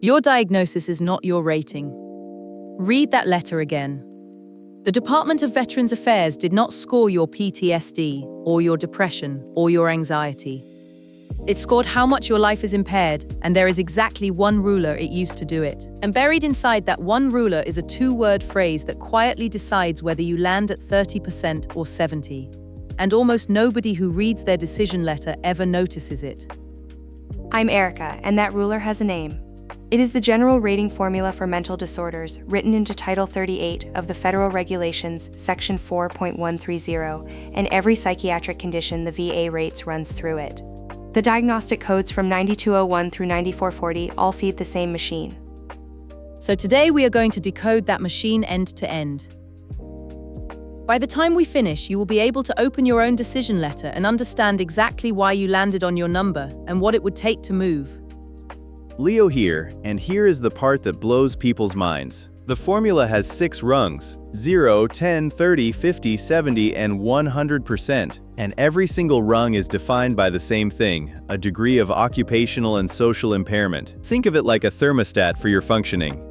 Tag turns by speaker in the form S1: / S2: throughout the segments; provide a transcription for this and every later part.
S1: Your diagnosis is not your rating. Read that letter again. The Department of Veterans Affairs did not score your PTSD, or your depression, or your anxiety. It scored how much your life is impaired, and there is exactly one ruler it used to do it. And buried inside that one ruler is a two-word phrase that quietly decides whether you land at 30% or 70%. And almost nobody who reads their decision letter ever notices it.
S2: I'm Erica, and that ruler has a name. It is the General Rating Formula for Mental Disorders, written into Title 38 of the Federal Regulations, Section 4.130, and every psychiatric condition the VA rates runs through it. The diagnostic codes from 9201 through 9440 all feed the same machine.
S1: So today we are going to decode that machine end to end. By the time we finish, you will be able to open your own decision letter and understand exactly why you landed on your number and what it would take to move.
S3: Leo here, and here is the part that blows people's minds. The formula has 6 rungs: 0, 10, 30, 50, 70, and 100%. And every single rung is defined by the same thing, a degree of occupational and social impairment. Think of it like a thermostat for your functioning.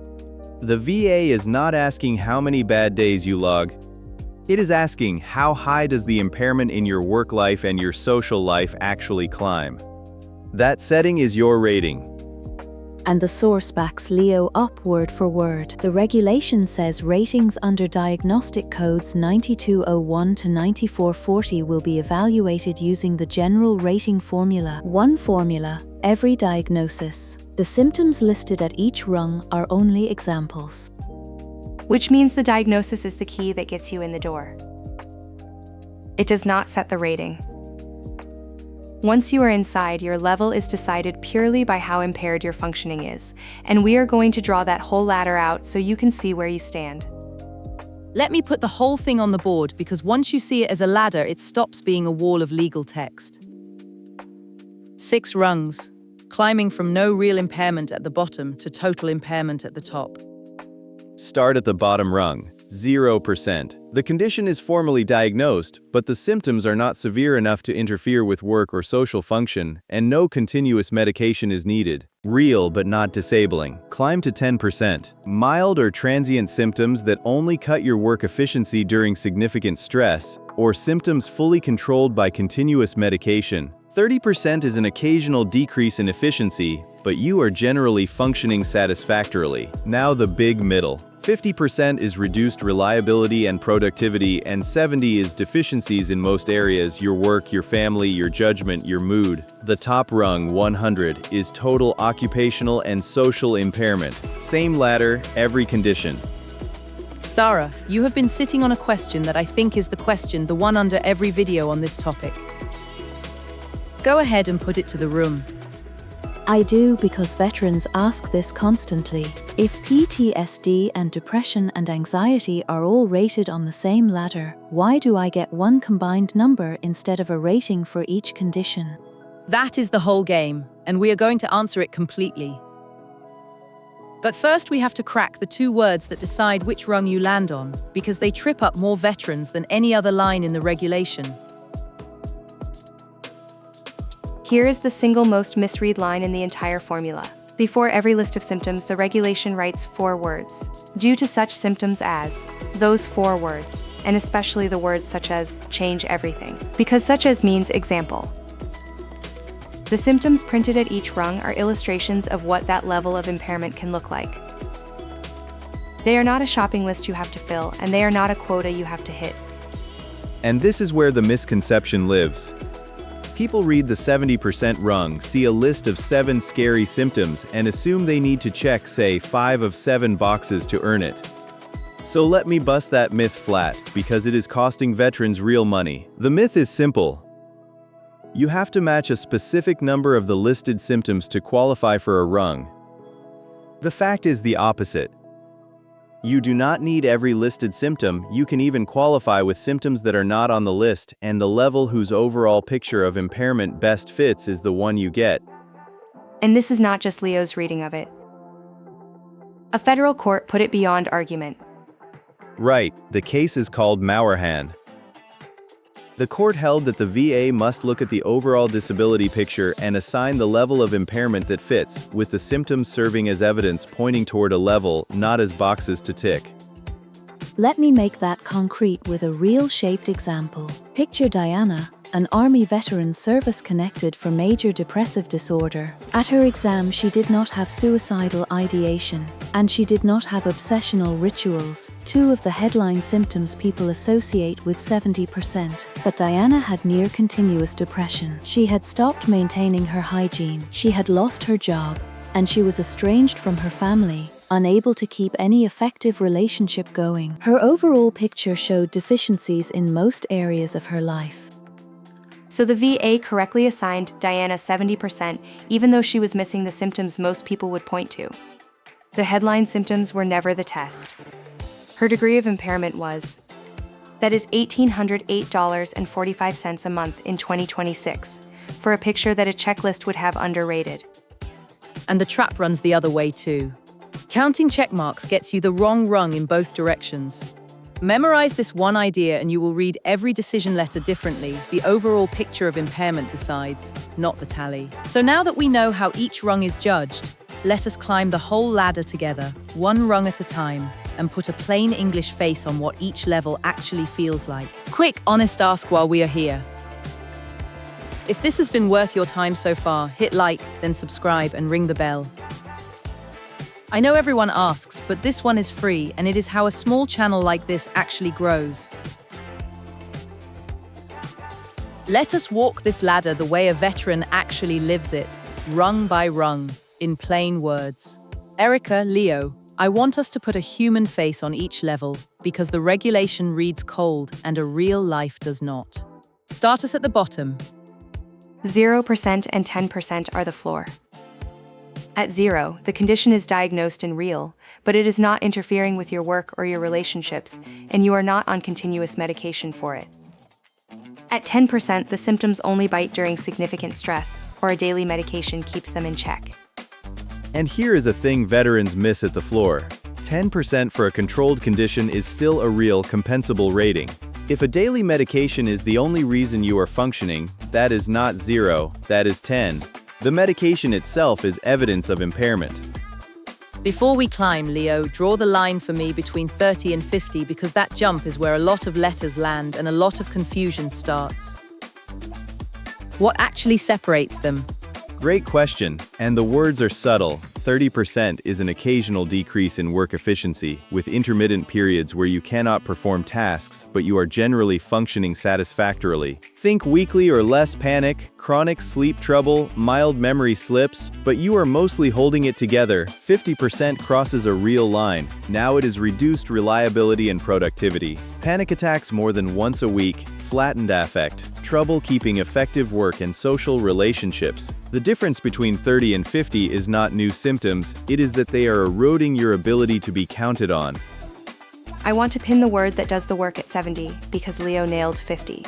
S3: The VA is not asking how many bad days you log. It is asking how high does the impairment in your work life and your social life actually climb. That setting is your rating.
S4: And the source backs Leo up word for word. The regulation says ratings under diagnostic codes 9201 to 9440 will be evaluated using the general rating formula. One formula, every diagnosis. The symptoms listed at each rung are only examples.
S2: Which means the diagnosis is the key that gets you in the door. It does not set the rating. Once you are inside, your level is decided purely by how impaired your functioning is, and we are going to draw that whole ladder out so you can see where you stand.
S1: Let me put the whole thing on the board, because once you see it as a ladder, it stops being a wall of legal text. 6 rungs, climbing from no real impairment at the bottom to total impairment at the top.
S3: Start at the bottom rung, 0%. The condition is formally diagnosed, but the symptoms are not severe enough to interfere with work or social function, and no continuous medication is needed. Real but not disabling. Climb to 10%. Mild or transient symptoms that only cut your work efficiency during significant stress, or symptoms fully controlled by continuous medication. 30% is an occasional decrease in efficiency, but you are generally functioning satisfactorily. Now the big middle. 50% is reduced reliability and productivity, and 70% is deficiencies in most areas: your work, your family, your judgment, your mood. The top rung, 100, is total occupational and social impairment. Same ladder, every condition.
S1: Sarah, you have been sitting on a question that I think is the question, the one under every video on this topic. Go ahead and put it to the room.
S4: I do, because veterans ask this constantly. If PTSD and depression and anxiety are all rated on the same ladder, why do I get one combined number instead of a rating for each condition?
S1: That is the whole game, and we are going to answer it completely. But first we have to crack the 2 words that decide which rung you land on, because they trip up more veterans than any other line in the regulation.
S2: Here is the single most misread line in the entire formula. Before every list of symptoms, the regulation writes 4 words. Due to such symptoms as, those 4 words, and especially the words such as change everything, because such as means example. The symptoms printed at each rung are illustrations of what that level of impairment can look like. They are not a shopping list you have to fill, and they are not a quota you have to hit.
S3: And this is where the misconception lives. People read the 70% rung, see a list of 7 scary symptoms, and assume they need to check, say, 5 of 7 boxes to earn it. So let me bust that myth flat, because it is costing veterans real money. The myth is simple. You have to match a specific number of the listed symptoms to qualify for a rung. The fact is the opposite. You do not need every listed symptom. You can even qualify with symptoms that are not on the list, and the level whose overall picture of impairment best fits is the one you get.
S2: And this is not just Leo's reading of it. A federal court put it beyond argument.
S3: Right, the case is called Mauerhan. The court held that the VA must look at the overall disability picture and assign the level of impairment that fits, with the symptoms serving as evidence pointing toward a level, not as boxes to tick.
S4: Let me make that concrete with a real-shaped example. Picture Diana, an Army veteran service-connected for major depressive disorder. At her exam, she did not have suicidal ideation, and she did not have obsessional rituals, two of the headline symptoms people associate with 70%. But Diana had near-continuous depression. She had stopped maintaining her hygiene, she had lost her job, and she was estranged from her family, unable to keep any effective relationship going. Her overall picture showed deficiencies in most areas of her life.
S2: So the VA correctly assigned Diana 70%, even though she was missing the symptoms most people would point to. The headline symptoms were never the test. Her degree of impairment was, that is $1,808.45 a month in 2026, for a picture that a checklist would have underrated.
S1: And the trap runs the other way too. Counting check marks gets you the wrong rung in both directions. Memorize this one idea and you will read every decision letter differently. The overall picture of impairment decides, not the tally. So now that we know how each rung is judged, let us climb the whole ladder together, one rung at a time, and put a plain English face on what each level actually feels like. Quick, honest ask while we are here. If this has been worth your time so far, hit like, then subscribe and ring the bell. I know everyone asks, but this one is free, and it is how a small channel like this actually grows. Let us walk this ladder the way a veteran actually lives it, rung by rung, in plain words. Erica, Leo, I want us to put a human face on each level, because the regulation reads cold and a real life does not. Start us at the bottom.
S2: 0% and 10% are the floor. At 0, the condition is diagnosed and real, but it is not interfering with your work or your relationships, and you are not on continuous medication for it. At 10%, the symptoms only bite during significant stress, or a daily medication keeps them in check.
S3: And here is a thing veterans miss at the floor. 10% for a controlled condition is still a real compensable rating. If a daily medication is the only reason you are functioning, that is not 0, that is 10. The medication itself is evidence of impairment.
S1: Before we climb, Leo, draw the line for me between 30 and 50 because that jump is where a lot of letters land and a lot of confusion starts. What actually separates them?
S3: Great question, and the words are subtle. 30% is an occasional decrease in work efficiency, with intermittent periods where you cannot perform tasks, but you are generally functioning satisfactorily. Think weekly or less panic, chronic sleep trouble, mild memory slips, but you are mostly holding it together. 50% crosses a real line. Now it is reduced reliability and productivity. Panic attacks more than once a week, flattened affect, trouble keeping effective work and social relationships. The difference between 30 and 50 is not new symptoms, it is that they are eroding your ability to be counted on.
S2: I want to pin the word that does the work at 70, because Leo nailed 50.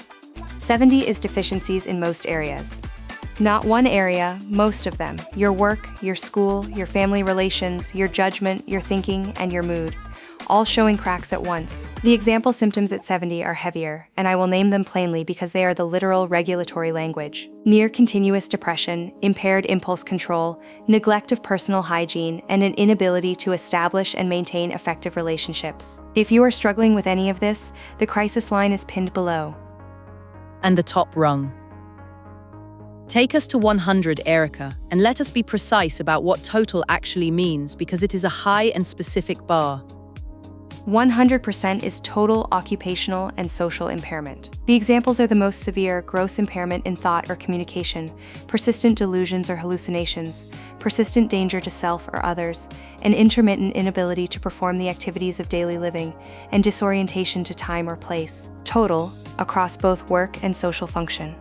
S2: 70 is deficiencies in most areas. Not one area, most of them. Your work, your school, your family relations, your judgment, your thinking, and your mood. All showing cracks at once. The example symptoms at 70 are heavier, and I will name them plainly because they are the literal regulatory language. Near continuous depression, impaired impulse control, neglect of personal hygiene, and an inability to establish and maintain effective relationships. If you are struggling with any of this, the crisis line is pinned below.
S1: And the top rung. Take us to 100, Erica, and let us be precise about what total actually means because it is a high and specific bar.
S2: 100% is total occupational and social impairment. The examples are the most severe: gross impairment in thought or communication, persistent delusions or hallucinations, persistent danger to self or others, an intermittent inability to perform the activities of daily living, and disorientation to time or place. Total, across both work and social function.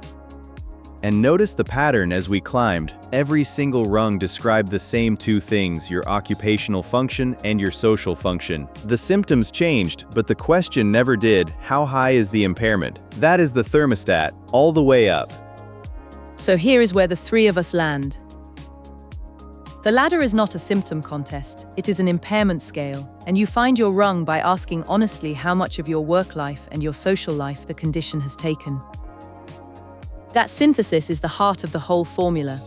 S3: And notice the pattern as we climbed. Every single rung described the same two things: your occupational function and your social function. The symptoms changed, but the question never did: how high is the impairment? That is the thermostat, all the way up.
S1: So here is where the three of us land. The ladder is not a symptom contest, it is an impairment scale, and you find your rung by asking honestly how much of your work life and your social life the condition has taken. That synthesis is the heart of the whole formula.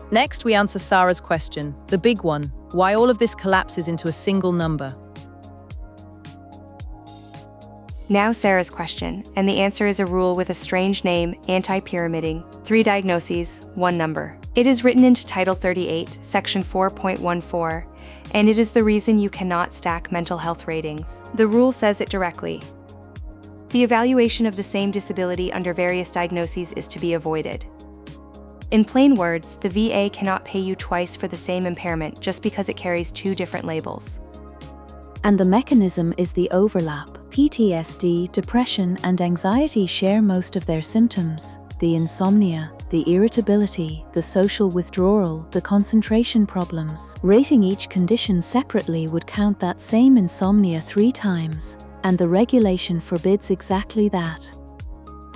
S1: Next, we answer Sarah's question, the big one, why all of this collapses into a single number.
S2: Now Sarah's question, and the answer is a rule with a strange name, anti-pyramiding, 3 diagnoses, 1 number. It is written into Title 38, Section 4.14, and it is the reason you cannot stack mental health ratings. The rule says it directly. The evaluation of the same disability under various diagnoses is to be avoided. In plain words, the VA cannot pay you twice for the same impairment just because it carries 2 different labels.
S4: And the mechanism is the overlap. PTSD, depression, and anxiety share most of their symptoms. The insomnia, the irritability, the social withdrawal, the concentration problems. Rating each condition separately would count that same insomnia 3 times, and the regulation forbids exactly that.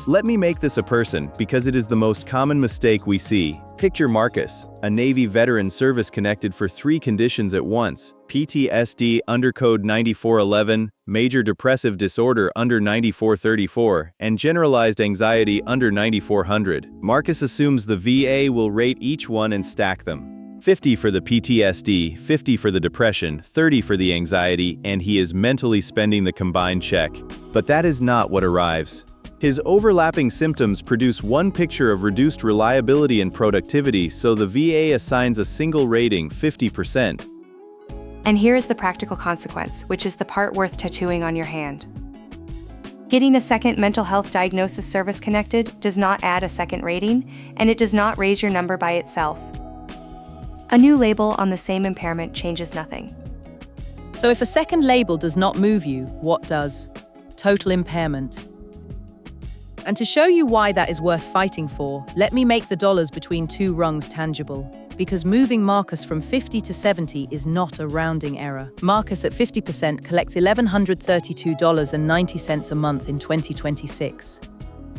S3: Let me make this a person because it is the most common mistake we see. Picture Marcus, a Navy veteran service-connected for 3 conditions at once: PTSD under Code 9411, major depressive disorder under 9434, and generalized anxiety under 9400. Marcus assumes the VA will rate each one and stack them. 50 for the PTSD, 50 for the depression, 30 for the anxiety, and he is mentally spending the combined check. But that is not what arrives. His overlapping symptoms produce one picture of reduced reliability and productivity, so the VA assigns a single rating, 50%.
S2: And here is the practical consequence, which is the part worth tattooing on your hand. Getting a second mental health diagnosis service connected does not add a second rating, and it does not raise your number by itself. A new label on the same impairment changes nothing.
S1: So if a second label does not move you, what does? Total impairment. And to show you why that is worth fighting for, let me make the dollars between 2 rungs tangible. Because moving Marcus from 50 to 70 is not a rounding error. Marcus at 50% collects $1,132.90 a month in 2026.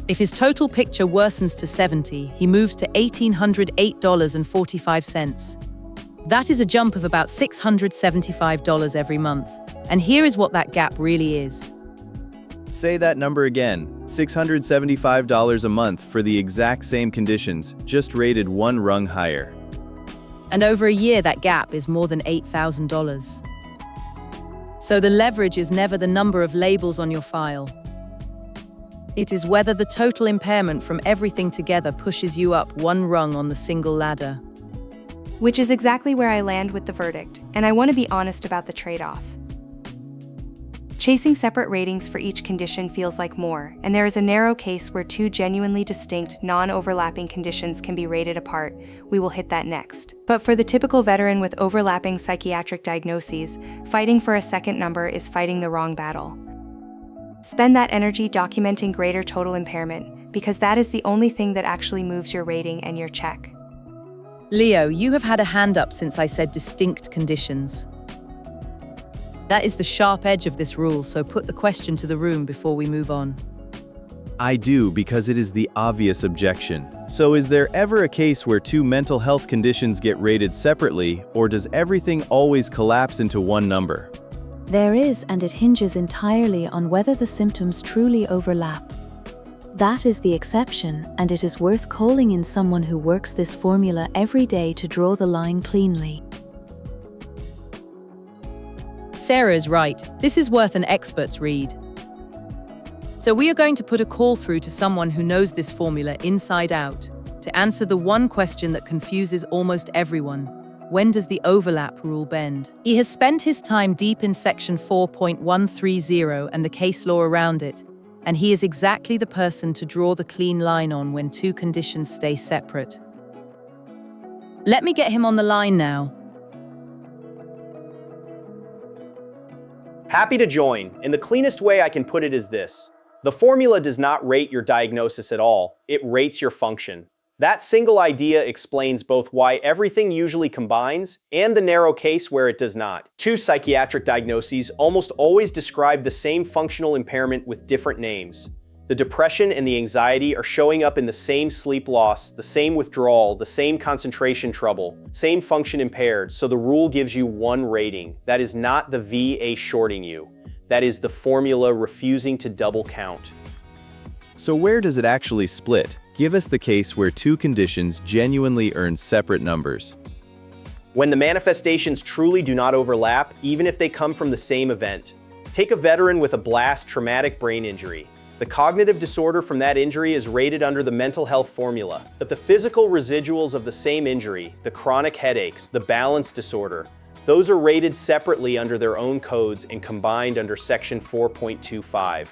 S1: If his total picture worsens to 70, he moves to $1,808.45. That is a jump of about $675 every month. And here is what that gap really is.
S3: Say that number again, $675 a month for the exact same conditions, just rated 1 rung higher.
S1: And over a year, that gap is more than $8,000. So the leverage is never the number of labels on your file. It is whether the total impairment from everything together pushes you up 1 rung on the single ladder.
S2: Which is exactly where I land with the verdict, and I want to be honest about the trade-off. Chasing separate ratings for each condition feels like more, and there is a narrow case where 2 genuinely distinct, non-overlapping conditions can be rated apart. We will hit that next. But for the typical veteran with overlapping psychiatric diagnoses, fighting for a second number is fighting the wrong battle. Spend that energy documenting greater total impairment, because that is the only thing that actually moves your rating and your check.
S1: Leo, you have had a hand up since I said distinct conditions. That is the sharp edge of this rule, so put the question to the room before we move on.
S3: I do, because it is the obvious objection. So is there ever a case where 2 mental health conditions get rated separately, or does everything always collapse into 1 number?
S4: There is, and it hinges entirely on whether the symptoms truly overlap. That is the exception, and it is worth calling in someone who works this formula every day to draw the line cleanly.
S1: Sarah is right. This is worth an expert's read. So we are going to put a call through to someone who knows this formula inside out to answer the one question that confuses almost everyone. When does the overlap rule bend? He has spent his time deep in Section 4.130 and the case law around it, and he is exactly the person to draw the clean line on when 2 conditions stay separate. Let me get him on the line now.
S5: Happy to join, and the cleanest way I can put it is this. The formula does not rate your diagnosis at all, it rates your function. That single idea explains both why everything usually combines and the narrow case where it does not. 2 psychiatric diagnoses almost always describe the same functional impairment with different names. The depression and the anxiety are showing up in the same sleep loss, the same withdrawal, the same concentration trouble, same function impaired, so the rule gives you 1 rating. That is not the VA shorting you. That is the formula refusing to double count.
S3: So where does it actually split? Give us the case where two conditions genuinely earn separate numbers.
S5: When the manifestations truly do not overlap, even if they come from the same event. Take a veteran with a blast traumatic brain injury. The cognitive disorder from that injury is rated under the mental health formula, but the physical residuals of the same injury, the chronic headaches, the balance disorder, those are rated separately under their own codes and combined under Section 4.25.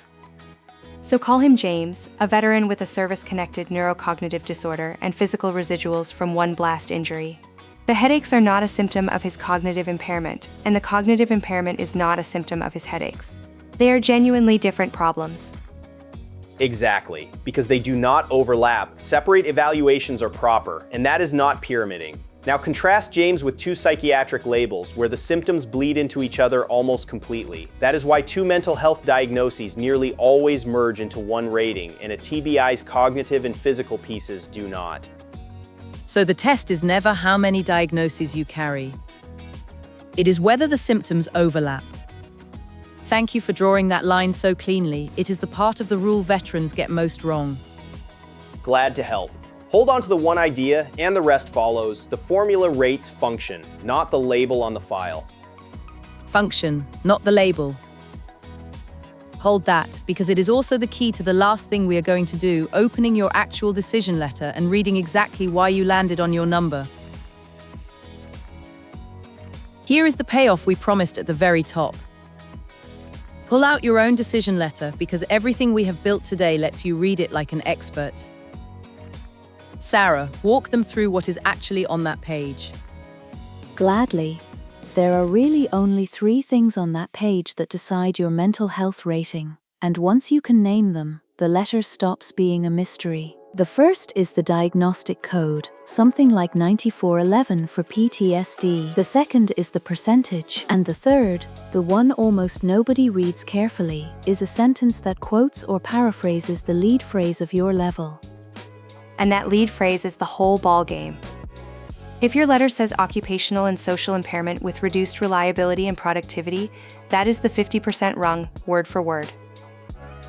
S2: So call him James, a veteran with a service-connected neurocognitive disorder and physical residuals from one blast injury. The headaches are not a symptom of his cognitive impairment, and the cognitive impairment is not a symptom of his headaches. They are genuinely different problems.
S5: Exactly, because they do not overlap, separate evaluations are proper, and that is not pyramiding. Now contrast James with two psychiatric labels where the symptoms bleed into each other almost completely. That is why two mental health diagnoses nearly always merge into one rating, and a TBI's cognitive and physical pieces do not.
S1: So the test is never how many diagnoses you carry. It is whether the symptoms overlap. Thank you for drawing that line so cleanly. It is the part of the rule veterans get most wrong.
S5: Glad to help. Hold on to the one idea, and the rest follows. The formula rates function, not the label on the file.
S1: Function, not the label. Hold that, because it is also the key to the last thing we are going to do, opening your actual decision letter and reading exactly why you landed on your number. Here is the payoff we promised at the very top. Pull out your own decision letter, because everything we have built today lets you read it like an expert. Sarah, walk them through what is actually on that page.
S4: Gladly. There are really only 3 things on that page that decide your mental health rating, and once you can name them, the letter stops being a mystery. The first is the diagnostic code, something like 9411 for PTSD. The second is the percentage. And the third, the one almost nobody reads carefully, is a sentence that quotes or paraphrases the lead phrase of your level.
S2: And that lead phrase is the whole ballgame. If your letter says occupational and social impairment with reduced reliability and productivity, that is the 50% rung, word for word.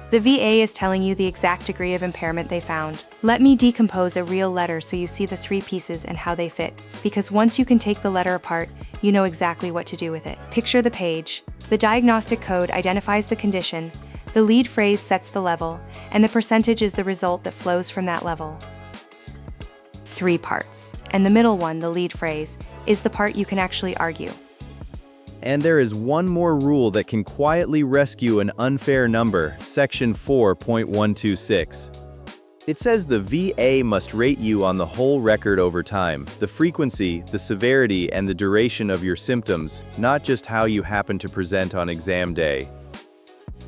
S2: The VA is telling you the exact degree of impairment they found. Let me decompose a real letter so you see the 3 pieces and how they fit, because once you can take the letter apart, you know exactly what to do with it. Picture the page. The diagnostic code identifies the condition, the lead phrase sets the level, and the percentage is the result that flows from that level. 3 parts, and the middle one, the lead phrase, is the part you can actually argue.
S3: And there is one more rule that can quietly rescue an unfair number, Section 4.126. It says the VA must rate you on the whole record over time, the frequency, the severity, and the duration of your symptoms, not just how you happen to present on exam day.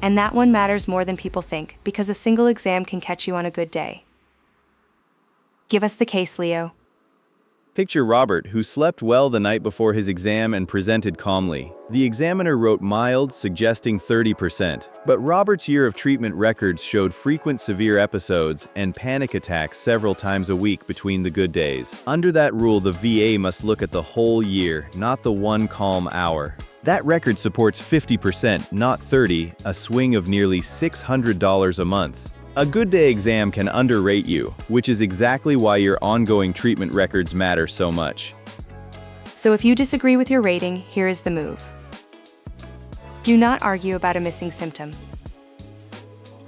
S2: And that one matters more than people think, because a single exam can catch you on a good day. Give us the case, Leo.
S3: Picture Robert, who slept well the night before his exam and presented calmly. The examiner wrote mild, suggesting 30%. But Robert's year of treatment records showed frequent severe episodes and panic attacks several times a week between the good days. Under that rule, the VA must look at the whole year, not the one calm hour. That record supports 50%, not 30%, a swing of nearly $600 a month. A good day exam can underrate you, which is exactly why your ongoing treatment records matter so much.
S2: So if you disagree with your rating, here is the move. Do not argue about a missing symptom.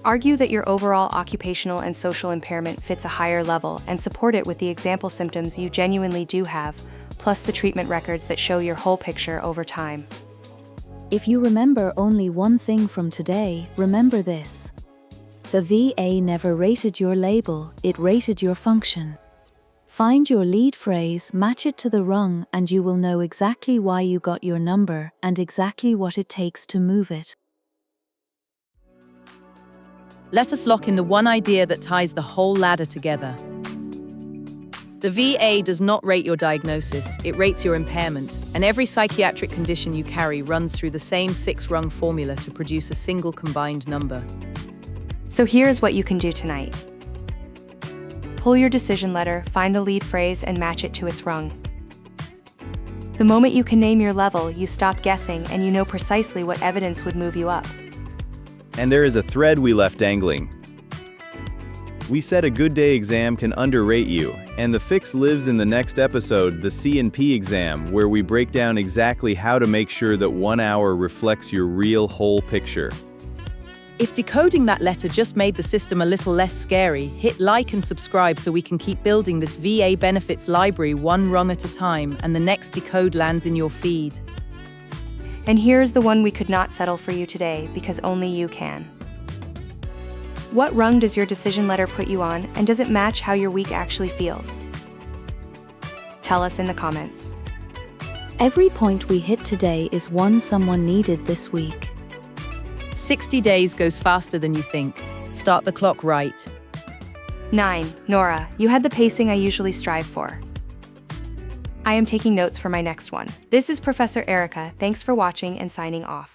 S2: Argue that your overall occupational and social impairment fits a higher level and support it with the example symptoms you genuinely do have, plus the treatment records that show your whole picture over time.
S4: If you remember only one thing from today, remember this. The VA never rated your label, it rated your function. Find your lead phrase, match it to the rung, and you will know exactly why you got your number and exactly what it takes to move it.
S1: Let us lock in the one idea that ties the whole ladder together. The VA does not rate your diagnosis, it rates your impairment, and every psychiatric condition you carry runs through the same Six-Rung formula to produce a single combined number.
S2: So here's what you can do tonight. Pull your decision letter, find the lead phrase, and match it to its rung. The moment you can name your level, you stop guessing and you know precisely what evidence would move you up.
S3: And there is a thread we left dangling. We said a good day exam can underrate you, and the fix lives in the next episode, the C&P exam, where we break down exactly how to make sure that 1 hour reflects your real whole picture.
S1: If decoding that letter just made the system a little less scary, hit like and subscribe so we can keep building this VA benefits library one rung at a time, and the next decode lands in your feed.
S2: And here's the one we could not settle for you today because only you can. What rung does your decision letter put you on, and does it match how your week actually feels? Tell us in the comments.
S4: Every point we hit today is one someone needed this week.
S1: 60 days goes faster than you think. Start the clock right.
S2: 9. Nora, you had the pacing I usually strive for. I am taking notes for my next one. This is Professor Erica. Thanks for watching and signing off.